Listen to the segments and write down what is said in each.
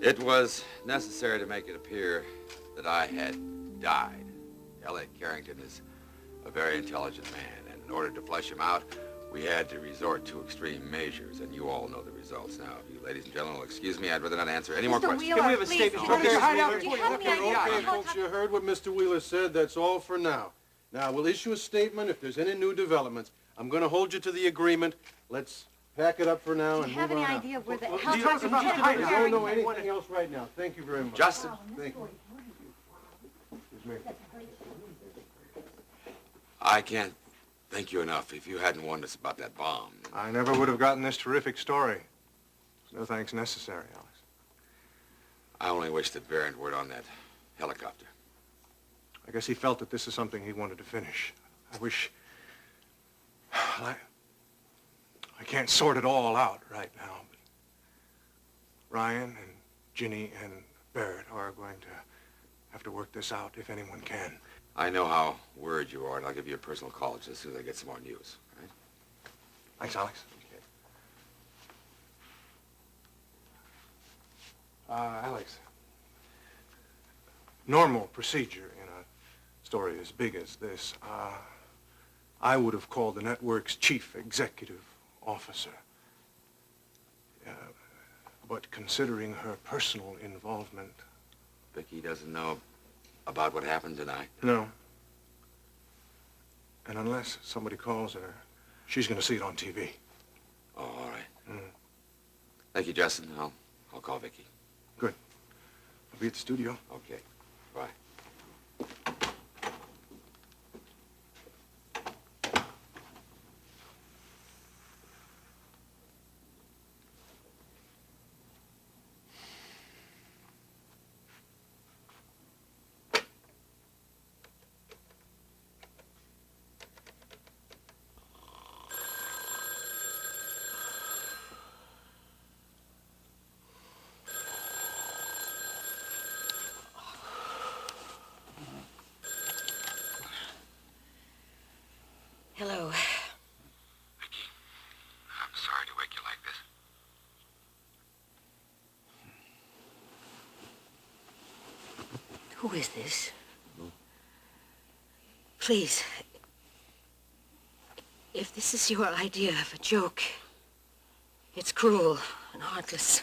It was necessary to make it appear that I had died. Elliot Carrington is a very intelligent man, and in order to flush him out, we had to resort to extreme measures, and you all know the results now. If you ladies and gentlemen will excuse me, I'd rather not answer any more questions. Wheeler, Can we have a please, statement? Okay, folks, you heard what Mr. Wheeler said. That's all for now. Now, we'll issue a statement if there's any new developments. I'm going to hold you to the agreement. Let's pack it up for now and move on. Do you have any out. idea of where the... Do you don't know anything else right now? Thank you very much. Justin. Thank you. Excuse me. I can't thank you enough. If you hadn't warned us about that bomb. I never would have gotten this terrific story. No thanks necessary, Alex. I only wish that Barrett were on that helicopter. I guess he felt that this is something he wanted to finish. I wish... I can't sort it all out right now, but Ryan and Ginny and Barrett are going to have to work this out if anyone can. I know how worried you are, and I'll give you a personal call just as soon as I get some more news, all right? Thanks, Alex. Okay. Alex, normal procedure in a story as big as this, I would have called the network's chief executive officer. But considering her personal involvement... Vicky doesn't know about what happened tonight? No. And unless somebody calls her, she's going to see it on TV. Oh, all right. Mm. Thank you, Justin. I'll call Vicky. Good. I'll be at the studio. Okay. Bye. Hello. Vicky, I'm sorry to wake you like this. Who is this? Please, if this is your idea of a joke, it's cruel and heartless.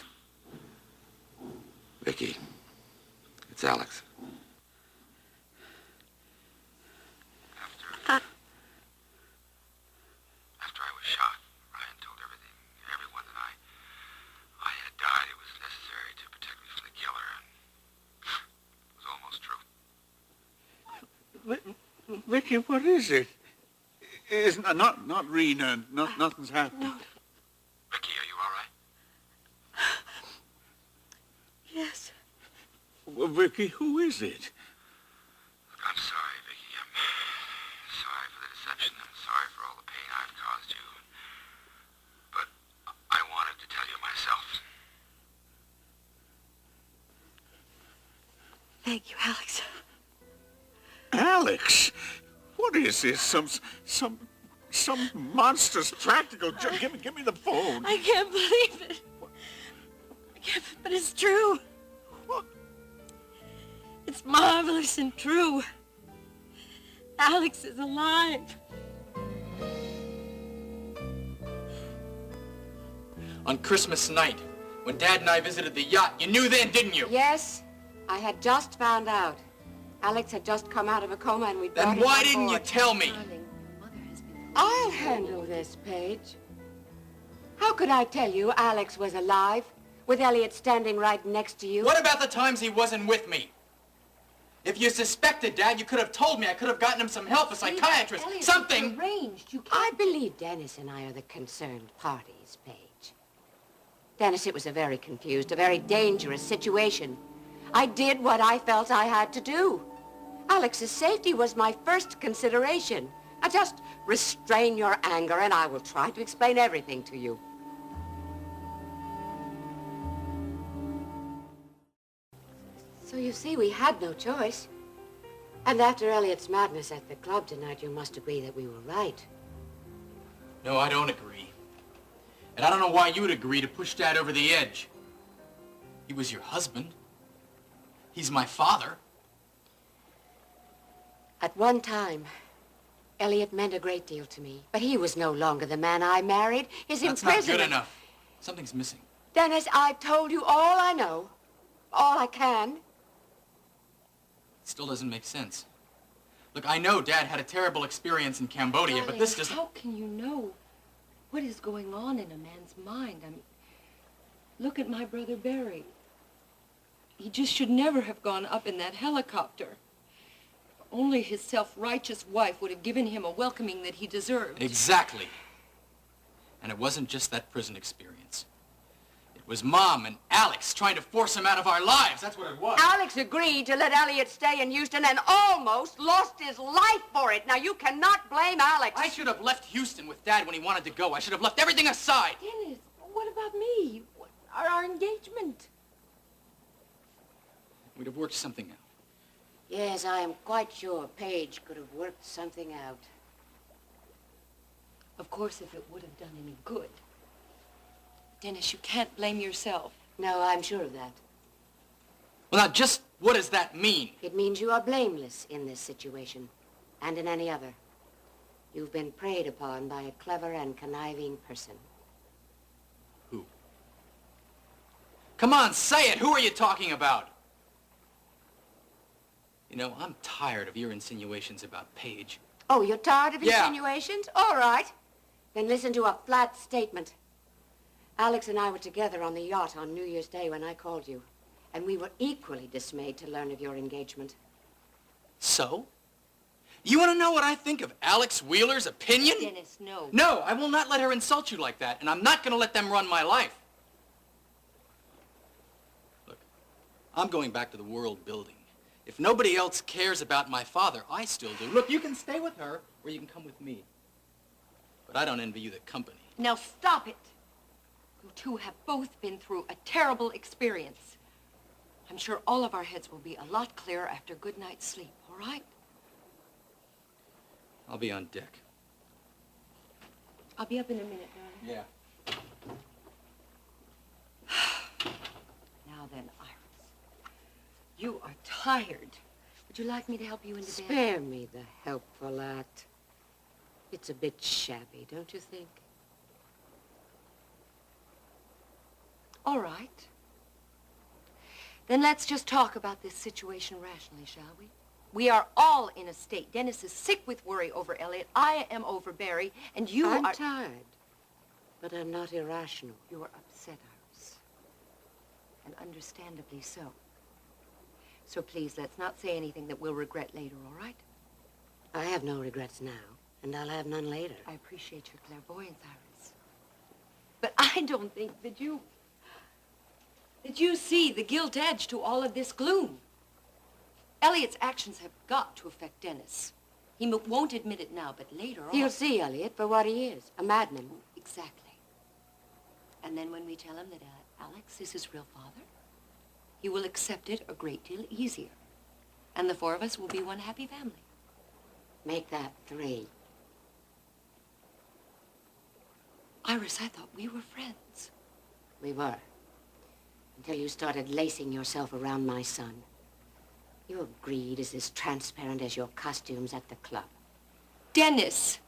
Vicky, it's Alex. After I was shot, Ryan told everyone that I had died. It was necessary to protect me from the killer, and it was almost true. Vicky, what is it? It's not Rena. Nothing's happened. No. Vicky, are you all right? Yes. Well, Vicky, who is it? Look, I'm sorry, Vicky. I'm sorry for the deception. I'm sorry for all the pain I've caused you. But I wanted to tell you myself. Thank you, Alex. Alex? What is this? Some monstrous practical joke? Give me the phone. I can't believe it. I can't, but it's true. What? It's marvelous and true. Alex is alive. On Christmas night, when Dad and I visited the yacht, you knew then, didn't you? Yes, I had just found out. Alex had just come out of a coma and we brought Then him why on didn't you board. tell me? I'll handle this, Paige. How could I tell you Alex was alive with Elliot standing right next to you? What about the times he wasn't with me? If you suspected Dad, you could have told me. I could have gotten him some help, a psychiatrist, Elliot, something. it's arranged. I believe Dennis and I are the concerned parties, Paige. Dennis, it was a very confused, a very dangerous situation. I did what I felt I had to do. Alex's safety was my first consideration. Now just restrain your anger and I will try to explain everything to you. So you see, we had no choice. And after Elliot's madness at the club tonight, you must agree that we were right. No, I don't agree. And I don't know why you'd agree to push Dad over the edge. He was your husband. He's my father. At one time, Elliot meant a great deal to me, but he was no longer the man I married. His That's imprisonment... not good enough. Something's missing. Dennis, I've told you all I know. All I can. It still doesn't make sense. Look, I know Dad had a terrible experience in Cambodia, but this doesn't... How can you know what is going on in a man's mind? I mean, look at my brother Barry. He just should never have gone up in that helicopter. Only his self-righteous wife would have given him a welcoming that he deserved. Exactly. And it wasn't just that prison experience. It was Mom and Alex trying to force him out of our lives. That's what it was. Alex agreed to let Elliot stay in Houston and almost lost his life for it. Now, you cannot blame Alex. I should have left Houston with Dad when he wanted to go. I should have left everything aside. Dennis, what about me? Our engagement? We'd have worked something out. Yes, I am quite sure Paige could have worked something out. Of course, if it would have done any good. Dennis, you can't blame yourself. No, I'm sure of that. Well, now, just what does that mean? It means you are blameless in this situation, and in any other. You've been preyed upon by a clever and conniving person. Who? Come on, say it. Who are you talking about? You know, I'm tired of your insinuations about Paige. Oh, you're tired of Yeah. insinuations? All right. Then listen to a flat statement. Alex and I were together on the yacht on New Year's Day when I called you, and we were equally dismayed to learn of your engagement. So? You want to know what I think of Alex Wheeler's opinion? Dennis, no. No, I will not let her insult you like that, and I'm not going to let them run my life. Look, I'm going back to the World Building. If nobody else cares about my father, I still do. Look, you can stay with her, or you can come with me. But I don't envy you the company. Now stop it. You two have both been through a terrible experience. I'm sure all of our heads will be a lot clearer after a good night's sleep, all right? I'll be on deck. I'll be up in a minute, darling. Yeah. Now then, Iris, you are tired. Would you like me to help you into bed? Spare me the helpful act. It's a bit shabby, don't you think? All right. Then let's just talk about this situation rationally, shall we? We are all in a state. Dennis is sick with worry over Elliot. I am over Barry, and you I'm are... tired, but I'm not irrational. You are upset, Iris. And understandably so. So please, let's not say anything that we'll regret later, all right? I have no regrets now, and I'll have none later. I appreciate your clairvoyance, Iris. But I don't think that you see the gilt edge to all of this gloom. Elliot's actions have got to affect Dennis. He won't admit it now, but later on... You'll see Elliot for what he is, a madman. Exactly. And then when we tell him that Alex is his real father, he will accept it a great deal easier. And the four of us will be one happy family. Make that 3. Iris, I thought we were friends. We were. Until you started lacing yourself around my son. Your greed is as transparent as your costumes at the club. Dennis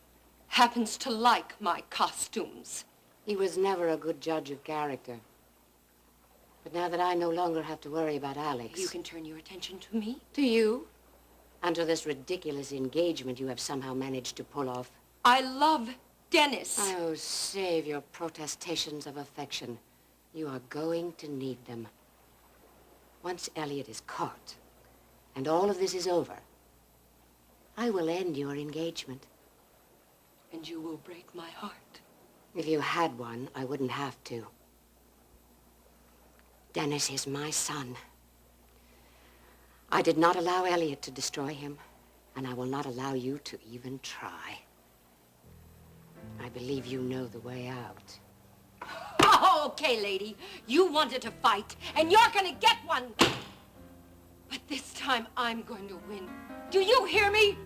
happens to like my costumes. He was never a good judge of character. But now that I no longer have to worry about Alex... You can turn your attention to me? To you? And to this ridiculous engagement you have somehow managed to pull off. I love Dennis. Oh, save your protestations of affection. You are going to need them. Once Elliot is caught, and all of this is over, I will end your engagement. And you will break my heart. If you had one, I wouldn't have to. Dennis is my son. I did not allow Elliot to destroy him, and I will not allow you to even try. I believe you know the way out. Oh, okay, lady. You wanted to fight, and you're gonna get one. But this time, I'm going to win. Do you hear me?